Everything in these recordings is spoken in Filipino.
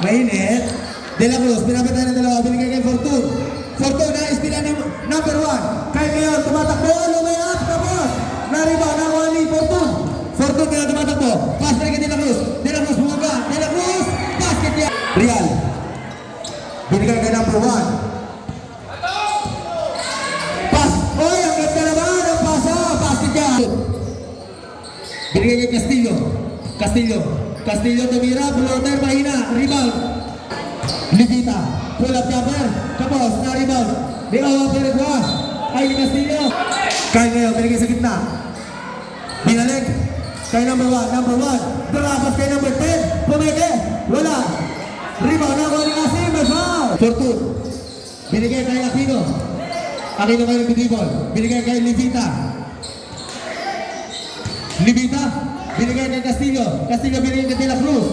Mainit. De La Cruz, pinapatay ng dalawa, binigay kay Fortune. Fortune, na-istila ng number 1. Kaya ngayon, tumatakbo, lumay up, tapos. Nariba, nakuha ni Fortune. Fortune kaya tumatakbo. Pass na kay De La Cruz. De La Cruz, bumaga. De La Cruz, basket niya. Real. Binigay kay number 1. Pass. Oy, ang ganda naman ang pasa. Basket niya. Binigay kay Castillo. Castillo tumira, floater, mahina, rebound. Livita, pull up jumper, tapos na rebound. Di awang Perigua, ay Castillo. Kaya ngayon, binigay sa gitna. Binalik, kay number 1. Darapas kay number 10, pumeke, wala. Rebound na ko ni Asim, may foul. Fortune, binigay kay Aquino. Aquino kayo nag-dribble, binigay kay Livita. Binigay kay Castillo binigay kay De La Cruz.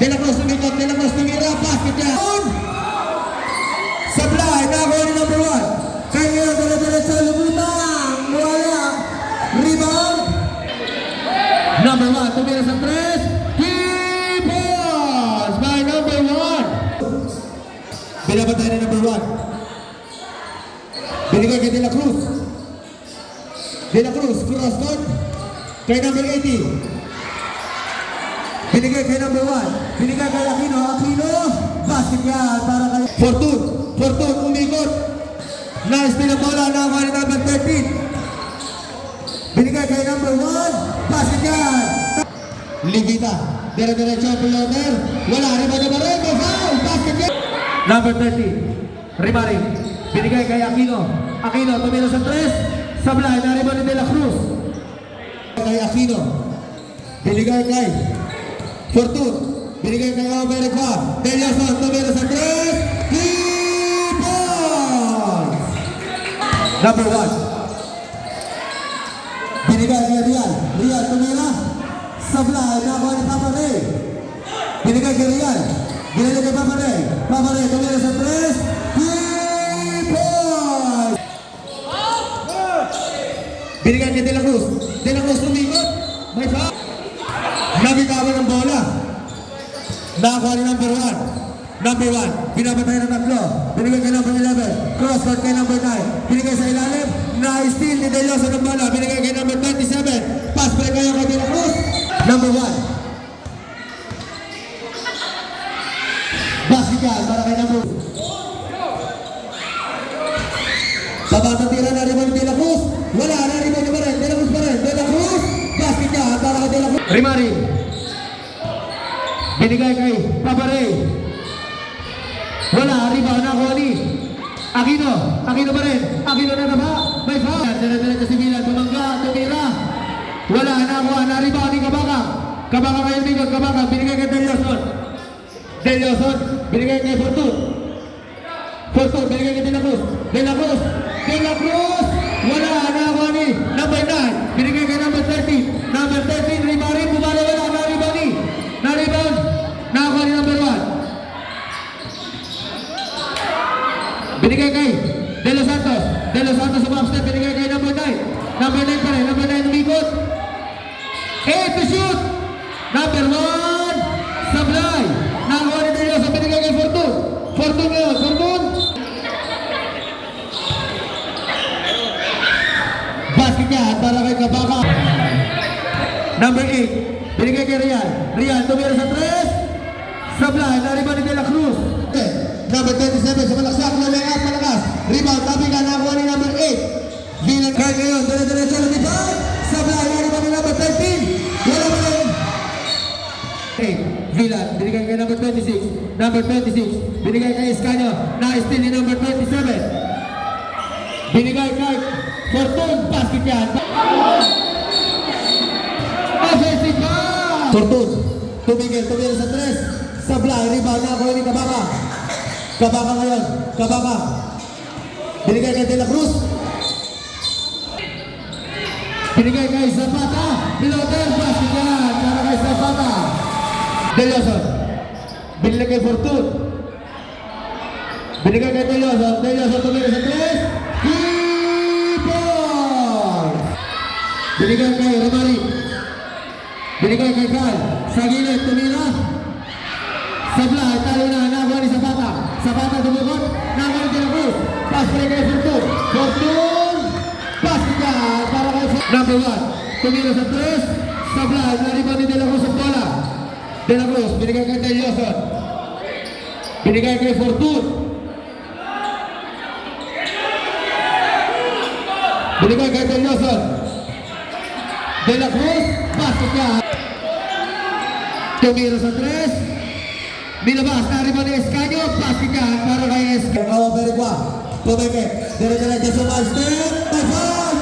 De La Cruz tumira, basket niya. Supply, nakuha ni number 1. Kaya ngayon, dala-diretso, lumutang, wala. Rebound. Number 1, tumira sa 3. Key balls by number 1. Binabantay ni number 1. Binigay kay De La Cruz, cross court. Kay number 80. Binigay kay number 1. Binigay kay Aquino. Basket yan para kay Fortune, umikot. Nice din ang bola. Nakuha ni number 13. Binigay kay number 1. Basket yan. Livita. Dire-diretso, floater. Wala. Rebound na rin. Foul. Basket yan. Number 30. Rimari. Binigay kay Aquino. Tumira sa 3. Sablay. Na-rebound ni De La Cruz. Kay Aquino, binigay kay Fortune, binigay kay Perigua. Deliason, tumira sa 3. Key balls. Number 1. Binigay kay Real tumira. Sablay, nakuha ni Papa Ray. Binigay kay Real. Binigay kay Papa Ray tumira sa 3. Key balls. Binigay kay De La Cruz tumikot. May foul. Nabitawan ng bola. Nakakuha ni number 1. Pinapatay ng tatlo. Binigay kay number 11. Cross court kay number 9. Binigay sa ilalim. Na-steal ni Delioso ng bola. Binigay kay number 27. Pass play kayo kay De La Cruz. Number 1. Basket yan para kay number 1. Sabatang tira na rebound De La Cruz. Wala na rebound pa rin. De La Cruz. Basket niya para kay De La Cruz. Rimari. Binigay kay Papa Ray. Wala. Rebound na Kuali. Aquino pa rin. Aquino na ba? May foul. Dire-diretso si Milan. Tumira. Wala. Nakuha. Na-rebound ni Kabaka. Kabaka kayo bigot. Binigay kay Delioson. Binigay kay Fortune. Binigay kay De La Cruz. Wala. Nakuha ni number 9. Binigay kay number 13. Number 13, Rimari. Bumala wala. Na-rebound. Nakuha ni number 1. Binigay kay De Los Santos sa upstep. Binigay kay number 9. Number 9 pa rin. Number 9 umikot. 8 to shoot. Number 1. Sablay. Nakuha ni Delioso. Binigay kay Fortune. Fortune. Basket niya para kay Kabaka. Number 8. Binigay kay Real tumira sa 3. Sablay. Na-rebound ni De La Cruz. Number 27 sa malaksak. Malakas. Rebound. Tabi ka. Nakuha ni number 8. Bilang kaya ngayon. Dire-diretso na rebound. Sablay. Na-rebound ni number 13. Wala ba rin? Villan. Binigay kay number 26. Binigay kay Escanio. Na-steal ni number 27. Binigay kay Fortune. Basket yan. Offensive foul. Fortune. Tumigil sa 3. Sablay. Rebound na ako ni Kabaka. Ngayon. Binigay kay De La Cruz. Binigay kay Zapata. Piloter. Basket yan. Para kay Zapata. Delioso. Binigay kay Fortune. Binigay kay Delioso tumira sa 3. Key balls. Binigay kay Rimari. Binigay kay Kyle. Sa gilid, tumira. Sablay, talo na, nakuha ni Zapata. Zapata dumukot, nakuha ni De La Cruz. Pass play kay Fortun. Fortun! Pass niya para kay number 1. Tumira sa 3. Sablay, nariban ni De La Cruz ang bola. De La Cruz, binigay kay Del Yoson. Binigay kay Fortun. Binigay kay Del Yoson. De La Cruz, basket niya. Tumira sa 3. Binabas, nariban ni Escanio, basket niya para kay Escanio. Awa Berigua, pumeke, dire-diretso sa one step, by foul!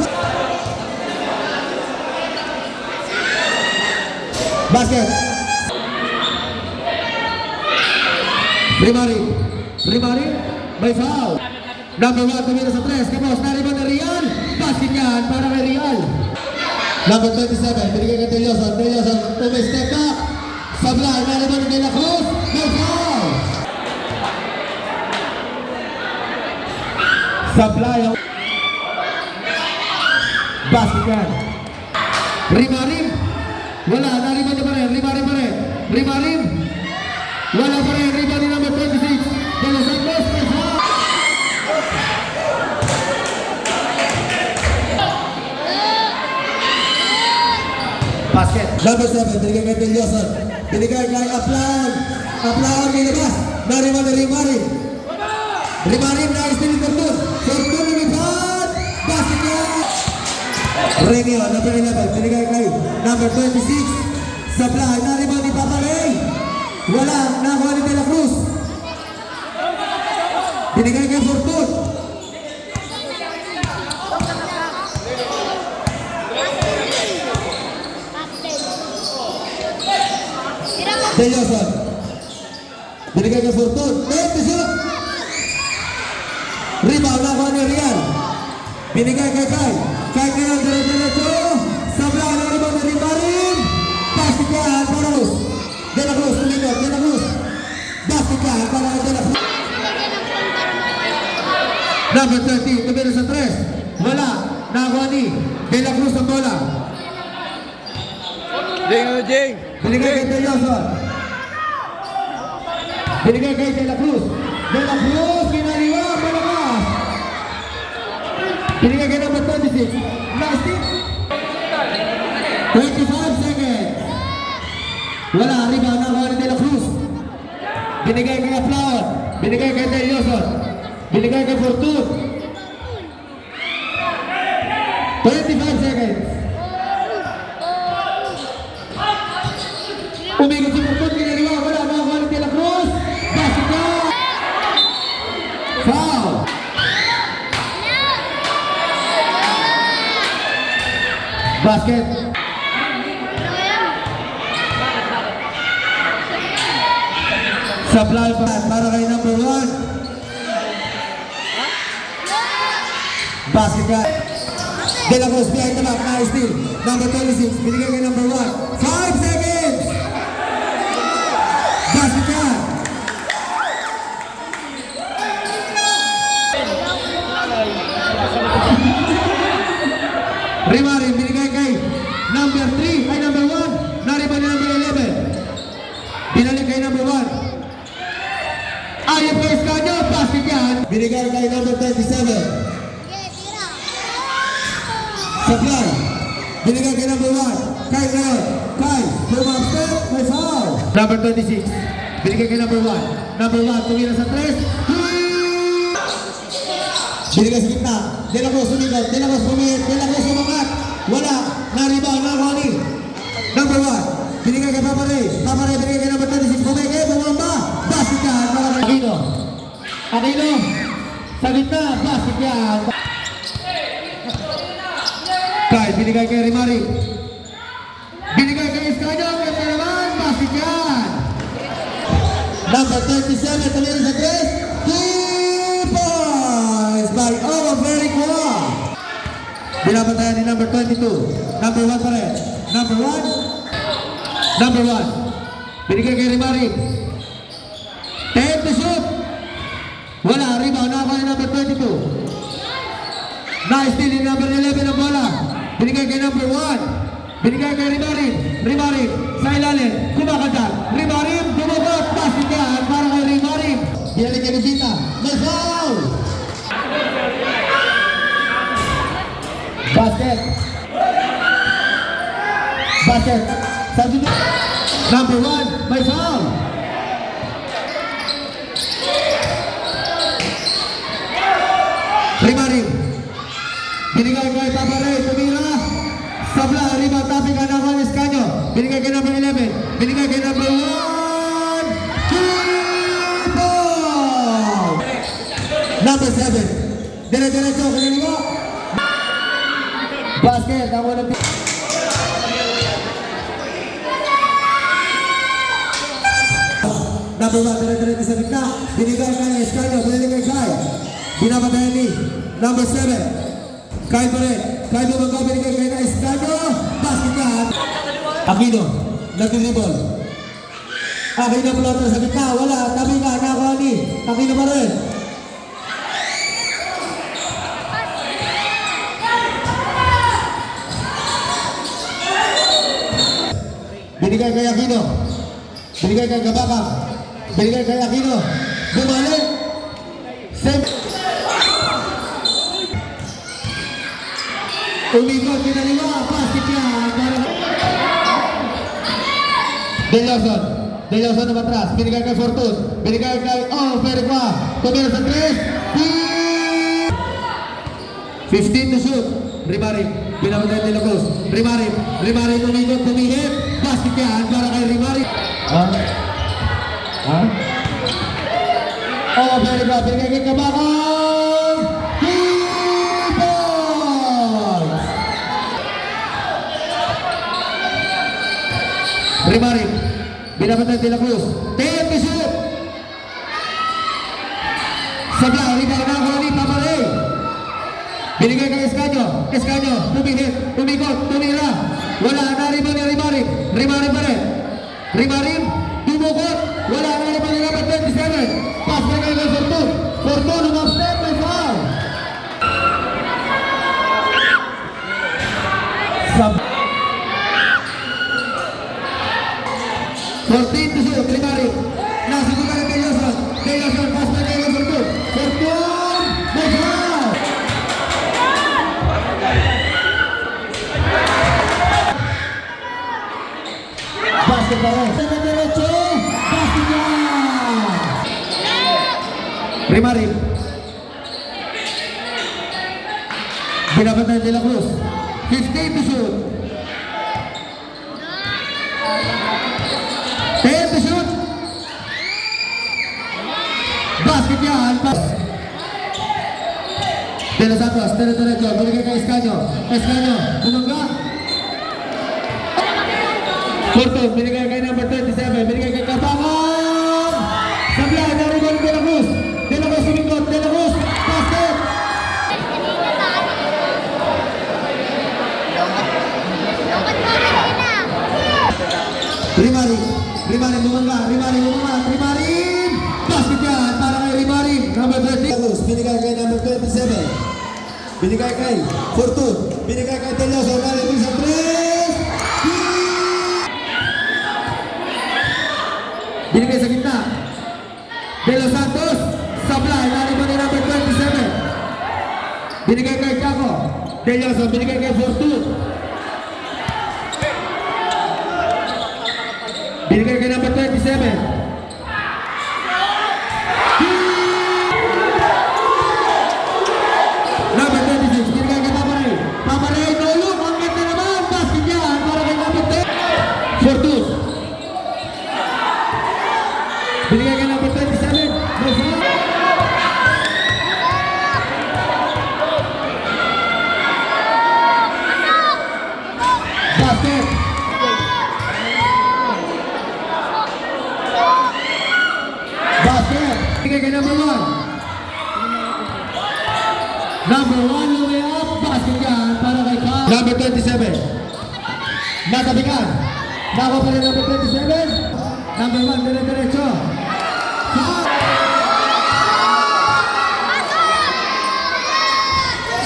Basket! Rimari, by foul! Number 1, tumira sa 3, kapos, nariban ni Rial, basket niya para kay Rial. Number 27, binigay kay Del Yoson, step back. Sablay, nariban ni De La Cruz, by foul! Sablay, basket yan. Rimarim, wala, nariban niya pa rin, Rimarim, wala pa rin, riban ni number 26, De Los Santos, by foul! Basket. Number 7, binigay kay Del Yoson. Binigay kay Aplan. Aplan, nilabas. Nariman ni Rimarim. Rimarim, nais ni Fortun. Fortun, lumipad. Basket yan. Renio, number 11. Binigay kay number 26. Sablay, nariman ni Papa Ray. Wala, nakuha ni De La Cruz. Binigay kay Fortun. Del Yoson. Binigay kay Fortun. Left shoot. Rebound na ni Rial. Binigay kay Kai. Kai kaya dire-diretso. Sablay na rebound ni Rimarin. Basket yan para Cruz. De La Cruz, tumikot. De La Cruz. Basket yan para De La Cruz. Number 30, tumira sa 3. Wala. Nakuha ni De La Cruz ang bola. Jing! Binigay kay Del Yoson. Binigay kay De La Cruz. De La Cruz, kinaliwa, malakas. Binigay kay number 26. Last hit. 25 seconds. Wala, rebound na ni De La Cruz. Binigay kay Aplaon. Binigay kay Del Yoson. Binigay kay Fortun. 25 seconds. Umikot si Fortun, kinaliwa, wala, nakuha ni De La Cruz. Basket niya. Foul. Basket. Sablay pa para kay number 1. Basket niya. De La Cruz behind the back, nice steal. Number 26, binigay kay number 1. 5 seconds. Basket niya. Rimarin, binigay kay number 3, ay number 1. Nariban ni number 11. Binalik kay number 1. Ayaw kay Escanio, basket yan. Binigay kay number 27. Sablay. Binigay kay number 1. Kai ngayon. Kai, lumang step, may foul. Number 26. Binigay kay number 1. Number 1, tumira sa 3. Binigay sa gitna. De La Cruz, sumikot. De La Cruz, pumihit. De La Cruz, umangat. Wala. Na-rebound, na-running. Number 1. Binigay kay Papa Ray. Papa Ray, binigay kay number 26. Pumike, bumamba. Basket yan. Aquino. Aquino. Sa gitna, basket yan. Kai, binigay kay Rimari. Binigay kay Escanio. Kaya naman, basket yan. Number 37, tumira sa 3. By Ova Verigua. Binabantayan ni number 22. Number 1 pa rin. Number 1. Number 1. Binigay kay Rimari. 10 to shoot. Wala. Rebound na ako ni number 22. Nice steal ni number 11 ang bola. Binigay kay number 1. Binigay kay Rimarim. Rimarim sa ilalim. Kumakagat. Rimarim dumukot. Basket yan para kay Rimarim. Binalik kay Lupita. May foul! Basket. Basket. Number 1, may foul. Rimarim. Binigay kay Papa Ray. Tumira. Sabla. Rima. Tapi ka na Juan Escanio. Binigay kay number 11. Binigay kay number 1. Tipo! Number 7. Dire-diretso. Kaniliwa. Basket. Ang walang number 1, dire-diretso sa gitna. Binigay kay Escanio. Binigay kay Binabatayan ni number 7. Kay Toret. Kay Dumangga. Binigay kay na Escanio. Basket yan. Aquino. Nag-dribble. Aquino floater sa gitna. Wala. Tabi ka. Nakuha ni Aquino pa rin. Binigay kay Aquino. Binigay kay Gabaka. Binigay kay Aquino. Bumalik. Save. Umikot. Pinaliwa. Basket yan. Delawson. Delawson na matras. Binigay kay Fortun. Binigay kay Fergua. Tumira sa 3. 15 to shoot. Rimarim. Binabatay nila Cruz. Rimarim. Rimarim umikot. Tumihip. Basket yan para kay Rimarim. Fergua. Binigay kay Kabakang. T-Balls. Rimarim. Binabatay nila Cruz. 10 to shoot. Sabla. Rebound na ako ni Papa Ray. Binigay kay Escanio. Escanio. Tumihip. Tumikot. Tumira. Wala na rebound ni Rimarim. Rimarim pa rin. Rimarim. Tumukot. Wala na rebound ni number 27. Pass na kay Fortun. Fortun. Umap-step. May foul. Sab 14 to shoot. Rimarim. Nasubukan na kay Delawson. Delawson. Pass na kay Fortun. Fortun. May foul. Basket pa rin. Diretso. Basket yan. Rimarim. Binabatay nila Cruz. 15 to shoot. 10 to shoot. Basket yan. De Los Santos. Dire-diretso. Binigay kay Escanio. Escanio. Bumangga. Fortun, binigay kay number 27, binigay kay Kabakang. Sabla, naribol De La Cruz. De La Cruz sumikot, De La Cruz. Basket. Rimarim. Rimarim bumangga. Rimarim bumangga. Rimarim. Basket yan para kay Rimarim. Number 30. De La Cruz, binigay kay number 27. Binigay kay Fortun. Binigay kay Delawson. Naribol sa 3. Binigay sa gitna. De Los Santos. Sablay. Nariba ni number 27. Binigay kay Chaco. Delawson. Binigay kay Fortun. Binigay kay number 27. Number 26. Binigay kay Papa Ray. Papa Ray. Nulong. Ang ganda naman. Basket yan para kay number 10. Fortun. Binigay kay number 27. May foul. Basket. Basket. Binigay kay number 1. Number 1 way up. Basket yan para kay Carl. Number 27. Natabikan. Nako pa rin number 27. Number 1, dire-diretso.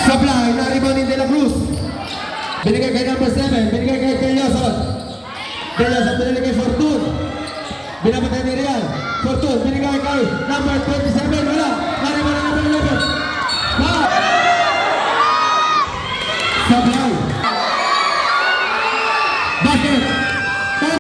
Supply, na-rebound ni De La Cruz. Binigay kay number 7, binigay kay Pinapatay ni Real. Fortune, binigay kay number 27. Wala. Lari mo na number 11. Foul. Sablay. Basket.